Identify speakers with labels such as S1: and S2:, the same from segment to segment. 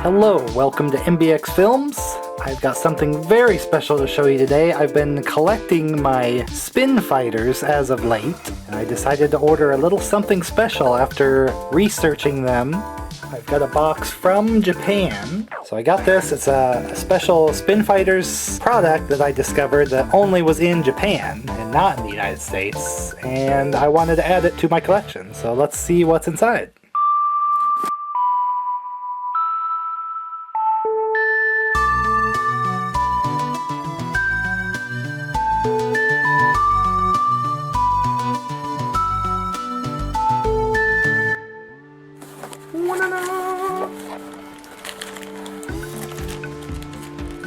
S1: Hello, welcome to MBX Films. I've got something very special to show you today. I've been collecting my spin fighters as of late, and I decided to order a little something special after researching them. I've got a box from Japan. So I got this. It's a special Spin Fighters product that I discovered that only was in Japan and not in the United States, and I wanted to add it to my collection. So let's see what's inside.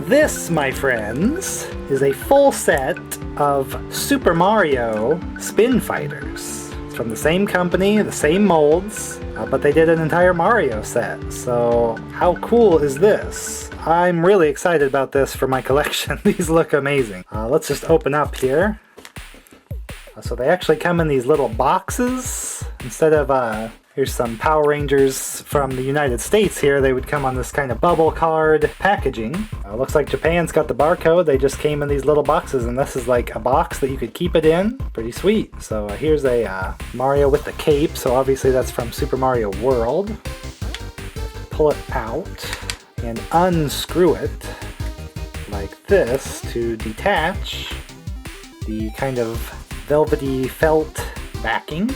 S1: This, my friends, is a full set of Super Mario Spin Fighters. It's from the same company, the same molds, but they did an entire Mario set. So how cool is this? I'm really excited about this for my collection. These look amazing. Let's just open up here. So they actually come in these little boxes instead of here's some Power Rangers from the United States here. They would come on this kind of bubble card packaging. Looks like Japan's got the barcode. They just came in these little boxes, and this is like a box that you could keep it in. Pretty sweet. So here's a Mario with the cape. So obviously that's from Super Mario World. Pull it out and unscrew it like this to detach the kind of velvety felt backing.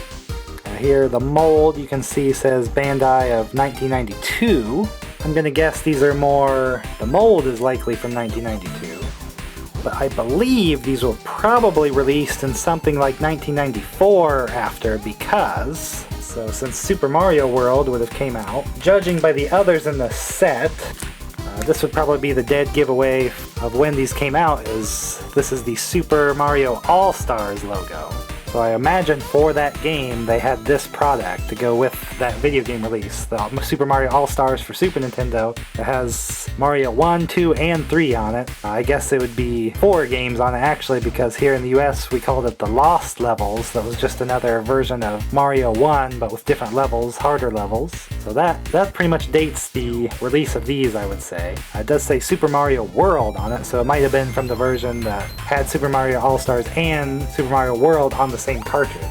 S1: Here the mold you can see says Bandai of 1992. I'm gonna guess these are more, the mold is likely from 1992, but I believe these were probably released in something like 1994 after, because, so since Super Mario World would have came out, judging by the others in the set, this would probably be the dead giveaway of when these came out. This is the Super Mario All-Stars logo. So I imagine for that game they had this product to go with that video game release. The Super Mario All-Stars for Super Nintendo. It has Mario 1, 2, and 3 on it. I guess it would be 4 games on it actually, because here in the US we called it the Lost Levels. That was just another version of Mario 1 but with different levels, harder levels. So that pretty much dates the release of these, I would say. It does say Super Mario World on it, so it might have been from the version that had Super Mario All-Stars and Super Mario World on the same cartridge.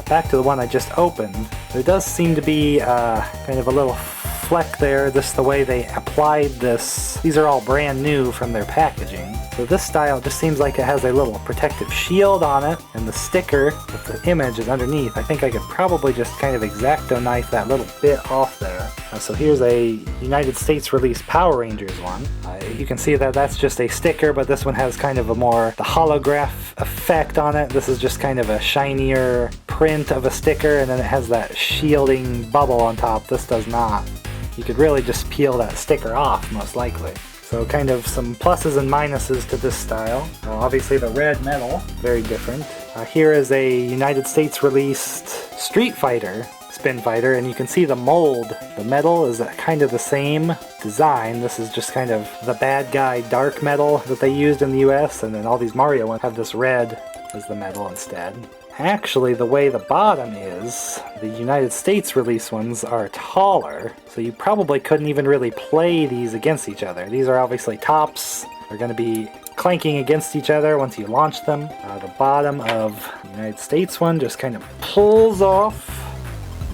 S1: Back to the one I just opened, there does seem to be kind of a little fleck there, just the way they applied this. These are all brand new from their packaging. So this style just seems like it has a little protective shield on it, and the sticker with the image is underneath. I think I could probably just kind of X-Acto knife that little bit off there. So here's a United States release Power Rangers one. You can see that that's just a sticker, but this one has kind of a more the holograph effect on it. This is just kind of a shinier print of a sticker, and then it has that shielding bubble on top. This does not. You could really just peel that sticker off, most likely. So kind of some pluses and minuses to this style. Obviously the red metal, very different. Here is a United States released Street Fighter Spin Fighter, and you can see the mold. The metal is kind of the same design. This is just kind of the bad guy dark metal that they used in the US, and then all these Mario ones have this red as the metal instead. Actually, the way the bottom is, the United States release ones are taller, so you probably couldn't even really play these against each other. These are obviously tops. They're going to be clanking against each other once you launch them. The bottom of the United States one just kind of pulls off.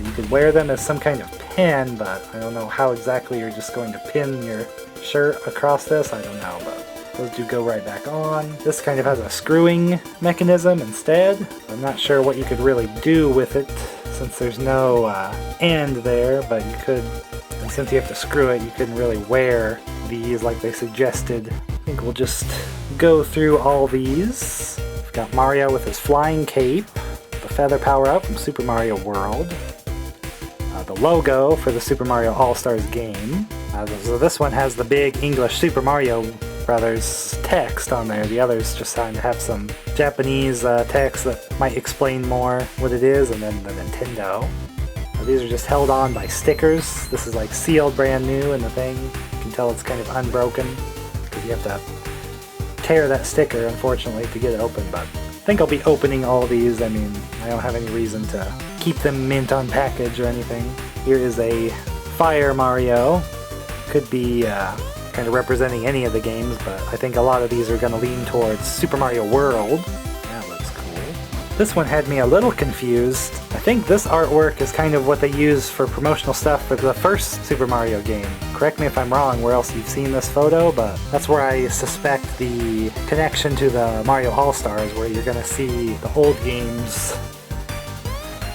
S1: You could wear them as some kind of pin, but I don't know how exactly you're just going to pin your shirt across this. I don't know, but those do go right back on. This kind of has a screwing mechanism instead. I'm not sure what you could really do with it since there's no end there, but you could, and since you have to screw it, you couldn't really wear these like they suggested. I think we'll just go through all these. We've got Mario with his flying cape, the feather power-up from Super Mario World, the logo for the Super Mario All-Stars game. So this one has the big English Super Mario Brothers text on there. The others just kind of have some Japanese text that might explain more what it is, and then the Nintendo. These are just held on by stickers. This is like sealed brand new in the thing. You can tell it's kind of unbroken because you have to tear that sticker, unfortunately, to get it open, but I think I'll be opening all these. I mean, I don't have any reason to keep them mint on package or anything. Here is a Fire Mario. Could be kind of representing any of the games, but I think a lot of these are going to lean towards Super Mario World. That looks cool. This one had me a little confused. I think this artwork is kind of what they use for promotional stuff for the first Super Mario game. Correct me if I'm wrong where else you've seen this photo, but that's where I suspect the connection to the Mario All-Stars, where you're going to see the old games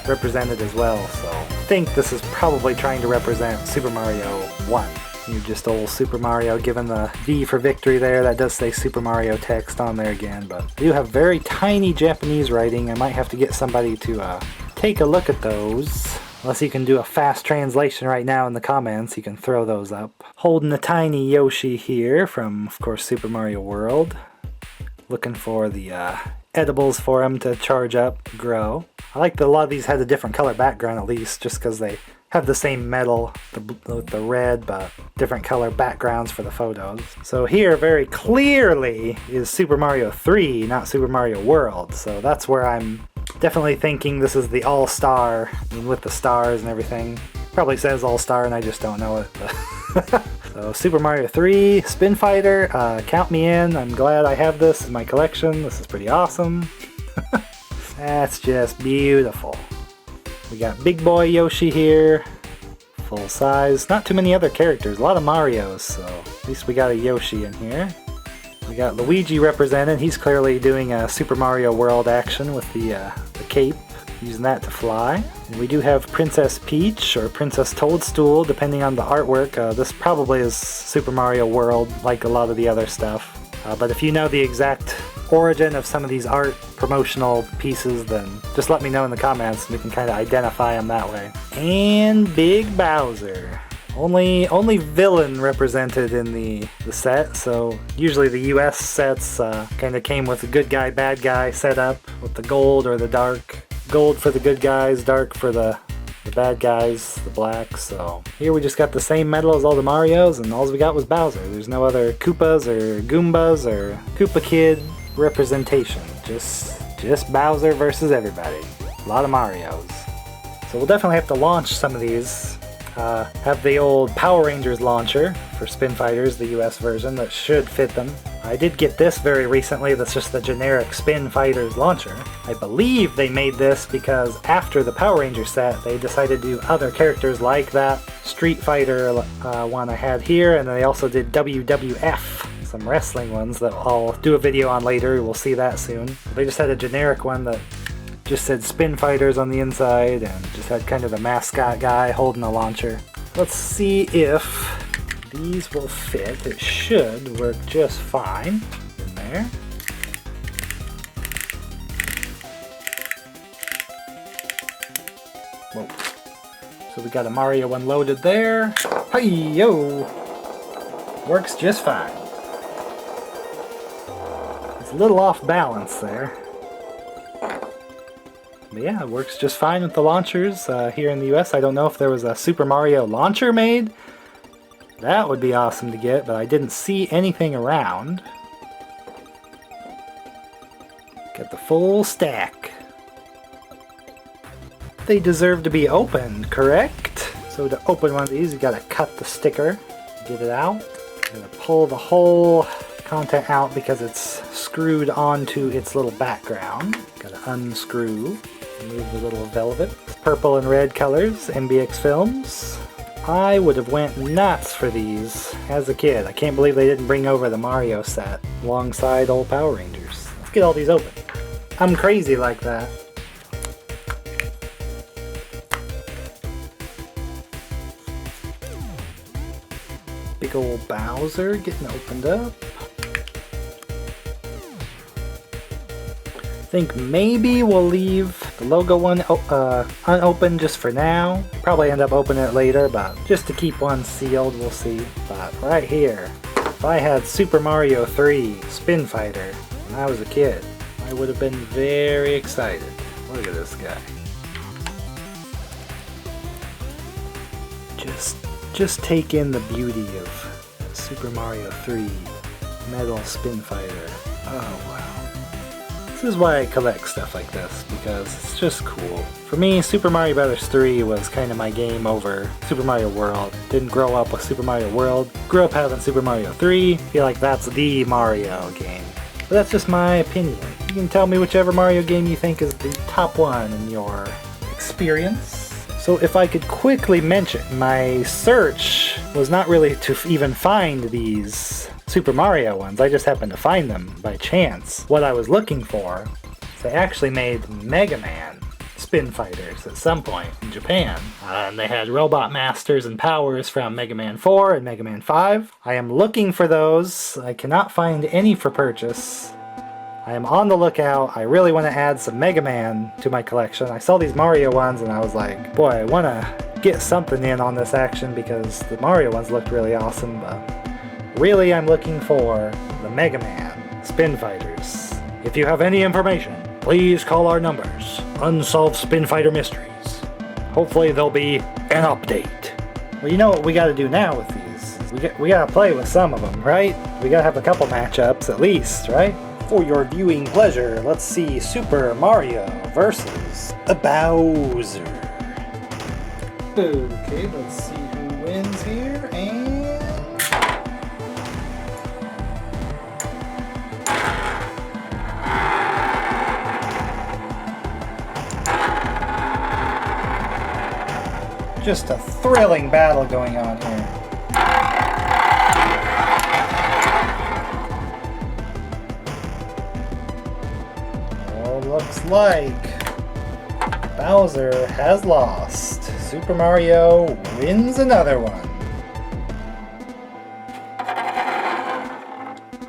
S1: represented as well. So I think this is probably trying to represent Super Mario 1. You're just old Super Mario given the V for victory there. That does say Super Mario text on there again, but they do have very tiny Japanese writing. I might have to get somebody to take a look at those. Unless you can do a fast translation right now in the comments, you can throw those up. Holding a tiny Yoshi here from, of course, Super Mario World. Looking for the edibles for him to charge up, grow. I like that a lot of these had a different color background at least, just because they have the same metal with the red, but different color backgrounds for the photos. So here, very clearly, is Super Mario 3, not Super Mario World. So that's where I'm definitely thinking this is the All-Star, I mean, with the stars and everything. Probably says All-Star and I just don't know it. But so Super Mario 3, Spin Fighter, count me in. I'm glad I have this in my collection. This is pretty awesome. That's just beautiful. We got Big Boy Yoshi here, full size. Not too many other characters, a lot of Marios, so at least we got a Yoshi in here. We got Luigi represented. He's clearly doing a Super Mario World action with the cape, using that to fly. And we do have Princess Peach or Princess Toadstool, depending on the artwork. This probably is Super Mario World, like a lot of the other stuff. But if you know the exact origin of some of these art promotional pieces, then just let me know in the comments and we can kind of identify them that way. And Big Bowser. Only villain represented in the set, so usually the US sets kind of came with a good guy, bad guy setup with the gold or the dark. Gold for the good guys, dark for the bad guys, the black. So here we just got the same metal as all the Marios, and all we got was Bowser. There's no other Koopas or Goombas or Koopa Kid representation. Just Bowser versus everybody. A lot of Marios. So we'll definitely have to launch some of these. Have the old Power Rangers launcher for Spin Fighters, the US version, that should fit them. I did get this very recently, that's just the generic Spin Fighters launcher. I believe they made this because after the Power Ranger set, they decided to do other characters like that Street Fighter one I had here, and then they also did WWF, some wrestling ones that I'll do a video on later, we'll see that soon. They just had a generic one that just said Spin Fighters on the inside and just had kind of the mascot guy holding the launcher. Let's see if these will fit. It should work just fine in there. Whoa. So we got a Mario one loaded there. Hi-yo! Works just fine. It's a little off balance there. But yeah, it works just fine with the launchers here in the US. I don't know if there was a Super Mario launcher made. That would be awesome to get, but I didn't see anything around. Got the full stack. They deserve to be opened, correct? So to open one of these, you gotta cut the sticker, get it out. You gotta pull the whole content out because it's screwed onto its little background. Gotta unscrew. Remove the little velvet. Purple and red colors, MBX Films. I would have went nuts for these as a kid. I can't believe they didn't bring over the Mario set alongside old Power Rangers. Let's get all these open. I'm crazy like that. Big old Bowser getting opened up. I think maybe we'll leave the logo one unopened just for now. Probably end up opening it later, but just to keep one sealed, we'll see. But right here, if I had Super Mario 3 Spin Fighter when I was a kid, I would have been very excited. Look at this guy. Just take in the beauty of Super Mario 3 Metal Spin Fighter. Oh wow. This is why I collect stuff like this, because it's just cool. For me, Super Mario Bros. 3 was kind of my game over Super Mario World. Didn't grow up with Super Mario World. Grew up having Super Mario 3. Feel like that's the Mario game. But that's just my opinion. You can tell me whichever Mario game you think is the top one in your experience. So if I could quickly mention, my search was not really to even find these Super Mario ones. I just happened to find them by chance. What I was looking for, they actually made Mega Man Spin Fighters at some point in Japan. And they had Robot Masters and Powers from Mega Man 4 and Mega Man 5. I am looking for those. I cannot find any for purchase. I am on the lookout. I really want to add some Mega Man to my collection. I saw these Mario ones and I was like, boy, I want to get something in on this action because the Mario ones looked really awesome, but really I'm looking for the Mega Man Spin Fighters. If you have any information, please call our numbers. Unsolved Spin Fighter Mysteries. Hopefully there'll be an update. Well, you know what we gotta do now with these? We gotta play with some of them, right? We gotta have a couple matchups at least, right? For your viewing pleasure, let's see Super Mario versus a Bowser. Okay, let's see who wins here, and... just a thrilling battle going on here. Looks like Bowser has lost. Super Mario wins another one.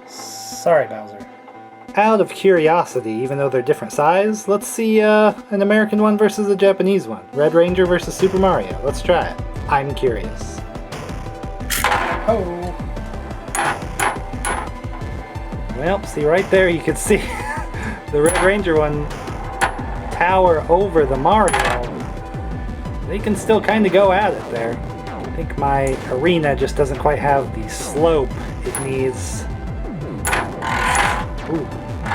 S1: Sorry, Bowser. Out of curiosity, even though they're different size, let's see an American one versus a Japanese one. Red Ranger versus Super Mario. Let's try it. I'm curious. Oh. Well, see right there you can see the Red Ranger one tower over the Mario. They can still kind of go at it there. I think my arena just doesn't quite have the slope it needs. Ooh,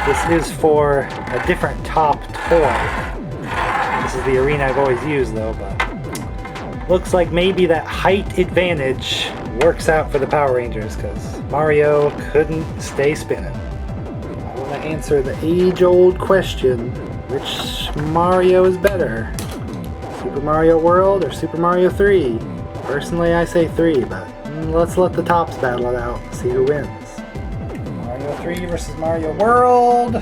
S1: this is for a different top toy. This is the arena I've always used though, but looks like maybe that height advantage works out for the Power Rangers because Mario couldn't stay spinning. I want to answer the age-old question, which Mario is better? Super Mario World or Super Mario 3? Personally, I say 3, but let's let the tops battle it out, see who wins. Mario 3 versus Mario World.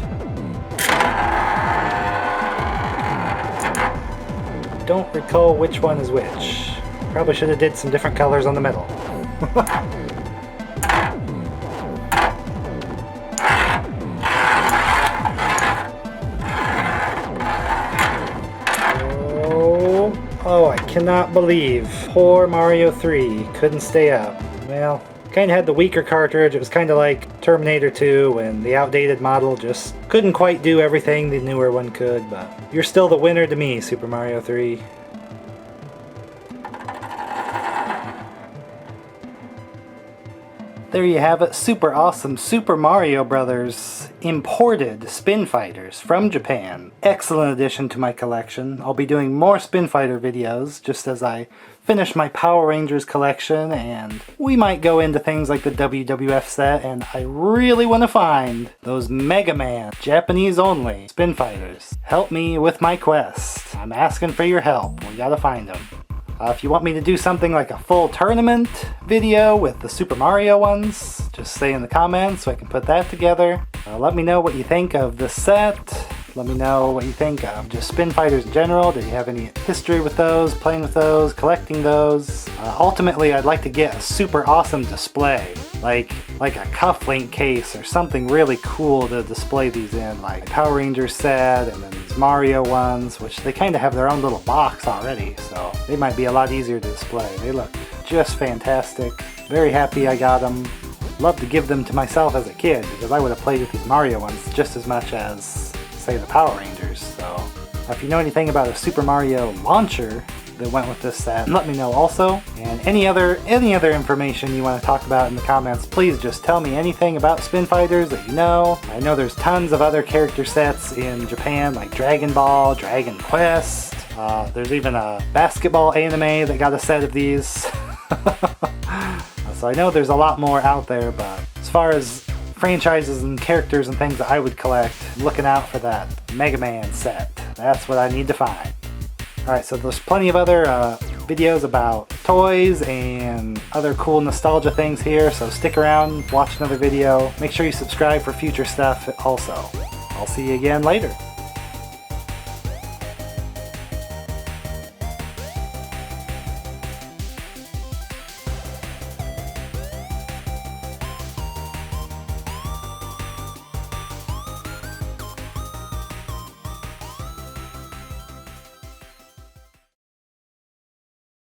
S1: Don't recall which one is which. Probably should have did some different colors on the middle. Oh, I cannot believe poor Mario 3 couldn't stay up. Well, kind of had the weaker cartridge. It was kind of like Terminator 2 and the outdated model just couldn't quite do everything the newer one could, but you're still the winner to me, Super Mario 3. There you have it, super awesome Super Mario Bros. Imported Spin Fighters from Japan. Excellent addition to my collection. I'll be doing more Spin Fighter videos just as I finish my Power Rangers collection, and we might go into things like the WWF set, and I really want to find those Mega Man Japanese only Spin Fighters. Help me with my quest. I'm asking for your help. We gotta find them. If you want me to do something like a full tournament video with the Super Mario ones, just say in the comments so I can put that together. Let me know what you think of the set. Let me know what you think of just Spin Fighters in general. Do you have any history with those, playing with those, collecting those? Ultimately, I'd like to get a super awesome display, like a cufflink case or something really cool to display these in, like Power Rangers set and then these Mario ones, which they kind of have their own little box already, so they might be a lot easier to display. They look just fantastic. Very happy I got them. Love to give them to myself as a kid because I would have played with these Mario ones just as much as, say, the Power Rangers. So if you know anything about a Super Mario launcher, that went with this set. Let me know also. And any other information you want to talk about in the comments, please just tell me anything about Spin Fighters that you know. I know there's tons of other character sets in Japan, like Dragon Ball, Dragon Quest. There's even a basketball anime that got a set of these. So I know there's a lot more out there, but as far as franchises and characters and things that I would collect, I'm looking out for that Mega Man set. That's what I need to find. Alright, so there's plenty of other videos about toys and other cool nostalgia things here, so stick around, watch another video. Make sure you subscribe for future stuff also. I'll see you again later.